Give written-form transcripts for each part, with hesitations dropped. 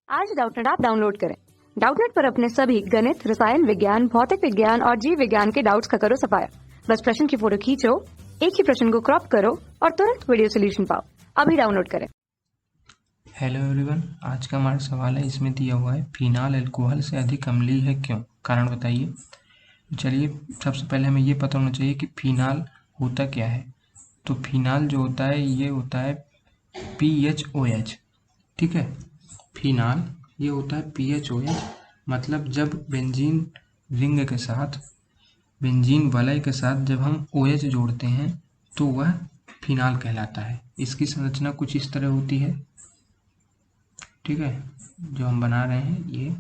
आज Doubtnut app download करें। Doubtnut पर अपने सभी गणित, रसायन विज्ञान, भौतिक विज्ञान और जीव विज्ञान के डाउट्स का करो सफाया। बस प्रश्न की फोटो खींचो, एक ही प्रश्न को क्रॉप करो और तुरंत वीडियो सोल्यूशन पाओ। अभी डाउनलोड करें। हेलो एवरीवन, आज का हमारा सवाल है, इसमें दिया हुआ है फिनाल अल्कोहल से अधिक अम्लीय है क्यों, कारण बताइए। चलिए, सबसे पहले हमें ये पता होना चाहिए कि फिनाल होता क्या है। तो फिनाल जो होता है ये होता है PHOH, ठीक है। फिनाल ये होता है PHOH, मतलब जब बेंजीन रिंग के साथ, बेंजीन वलय के साथ जब हम OH जोड़ते हैं तो वह फिनाल कहलाता है। इसकी संरचना कुछ इस तरह होती है, ठीक है। जो हम बना रहे हैं ये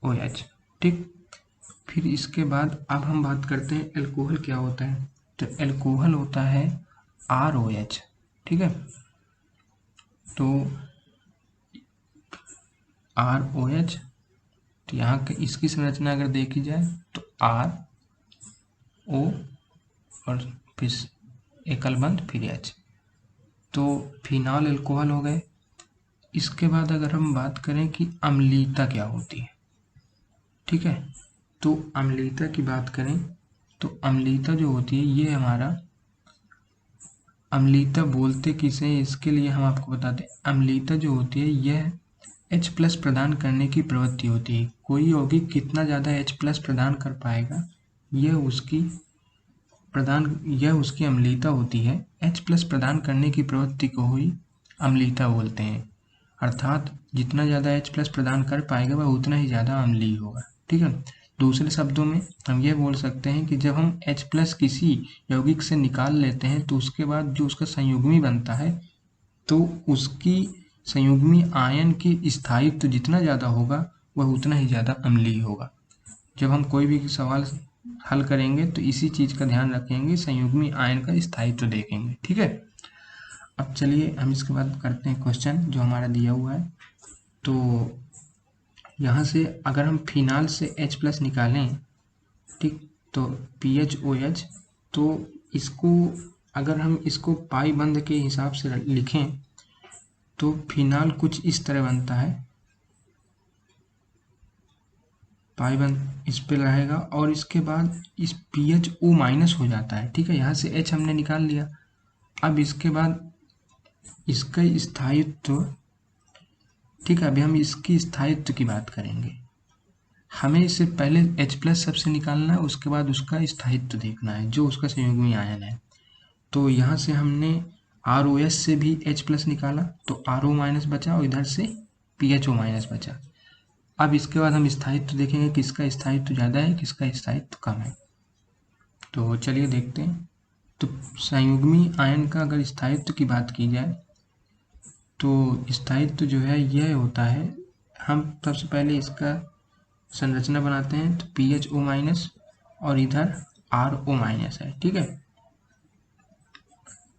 OH, ठीक। फिर इसके बाद अब हम बात करते हैं अल्कोहल क्या होता है। तो अल्कोहल होता है ROH, ठीक है। तो ROH, तो यहाँ के इसकी संरचना अगर देखी जाए तो R O और फिर एकल बंध फिर H, तो फिनाल अल्कोहल हो गए। इसके बाद अगर हम बात करें कि अम्लीयता क्या होती है, ठीक है। तो अम्लीयता की बात करें तो अम्लीयता जो होती है ये हमारा, अम्लीयता बोलते किसे, इसके लिए हम आपको बताते हैं। अम्लीयता जो होती है यह H+ प्रदान करने की प्रवृत्ति होती है। कोई यौगिक कितना ज़्यादा H+ प्रदान कर पाएगा यह उसकी अम्लीयता होती है। H+ प्रदान करने की प्रवृत्ति को ही अम्लीयता बोलते हैं। अर्थात जितना ज़्यादा H+ प्रदान कर पाएगा वह उतना ही ज़्यादा अम्लीय होगा, ठीक है। दूसरे शब्दों में हम यह बोल सकते हैं कि जब हम H+ किसी यौगिक से निकाल लेते हैं तो उसके बाद जो उसका संयुग्मी बनता है तो उसकी संयुग्मी आयन की स्थायित्व जितना ज़्यादा होगा वह उतना ही ज़्यादा अम्लीय होगा। जब हम कोई भी सवाल हल करेंगे तो इसी चीज़ का ध्यान रखेंगे, संयुग्मी आयन का स्थायित्व देखेंगे, ठीक है। अब चलिए हम इसके बाद करते हैं क्वेश्चन जो हमारा दिया हुआ है। तो यहाँ से अगर हम फिनाल से H+ निकालें, ठीक, तो PHOH, तो इसको अगर हम इसको पाई बंध के हिसाब से लिखें तो फिनाल कुछ इस तरह बनता है। पाई बंध इस पे रहेगा और इसके बाद इस PHO- हो जाता है, ठीक है। यहाँ से H हमने निकाल लिया। अब इसके बाद इसका स्थायित्व, ठीक है, अभी हम इसकी स्थायित्व की बात करेंगे। हमें इससे पहले H+ सबसे निकालना है, उसके बाद उसका स्थायित्व देखना है जो उसका संयुग्मी आयन है। तो यहाँ से हमने ROS से भी H+ निकाला तो RO- बचा और इधर से PHO- बचा। अब इसके बाद हम स्थायित्व देखेंगे किसका स्थायित्व ज़्यादा है किसका स्थायित्व कम है। तो चलिए देखते हैं। तो संयुग्मी आयन का अगर स्थायित्व की बात की जाए तो स्थायित्व जो है यह होता है, हम सबसे पहले इसका संरचना बनाते हैं। तो PHO- और इधर RO- है, ठीक है।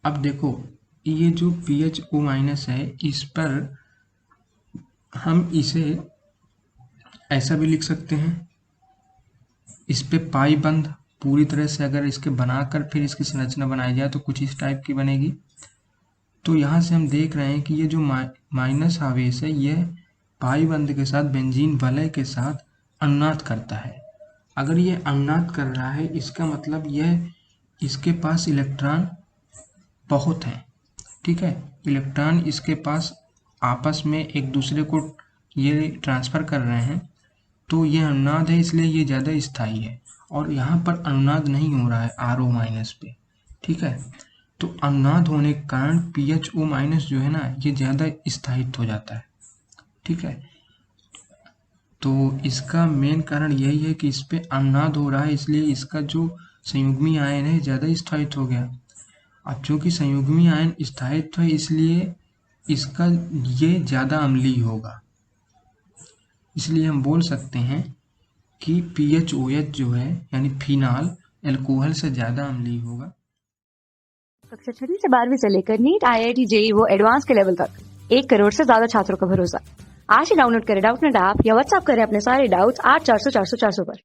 अब देखो ये जो PHO- है इस पर हम इसे ऐसा भी लिख सकते हैं, इस पे पाई बंध पूरी तरह से अगर इसके बनाकर फिर इसकी संरचना बनाई जाए तो कुछ इस टाइप की बनेगी। तो यहाँ से हम देख रहे हैं कि ये जो माइनस आवेश है यह पाई बंध के साथ बेंजीन वलय के साथ अनुनाद करता है। अगर ये अनुनाद कर रहा है इसका मतलब यह इसके पास इलेक्ट्रॉन बहुत हैं, ठीक है। इलेक्ट्रॉन इसके पास आपस में एक दूसरे को ये ट्रांसफ़र कर रहे हैं, तो ये अनुनाद है इसलिए ये ज़्यादा स्थायी है। और यहाँ पर अनुनाद नहीं हो रहा है RO- पे, ठीक है। तो अनुनाद होने के कारण PHO- जो है ना ये ज़्यादा स्थायित्व हो जाता है, ठीक है। तो इसका मेन कारण यही है कि इस पे अनुनाद हो रहा है इसलिए इसका जो संयुग्मी आयन है ज़्यादा स्थायित्व हो गया। अब चूँकि संयुग्मी आयन स्थायित्व है इसलिए इसका ये ज़्यादा अम्लीय होगा। इसलिए हम बोल सकते हैं कि PHOH जो है यानी फिनाल अल्कोहल से ज़्यादा अम्लीय होगा। कक्षा 6 से 12वीं से लेकर नीट, IIT, JEE वो एडवांस के लेवल तक 1 करोड़ से ज्यादा छात्रों का भरोसा। आज ही डाउनलोड करें डाउटनेट ऐप या व्हाट्सएप करें अपने सारे डाउट्स 8400 400 400 पर।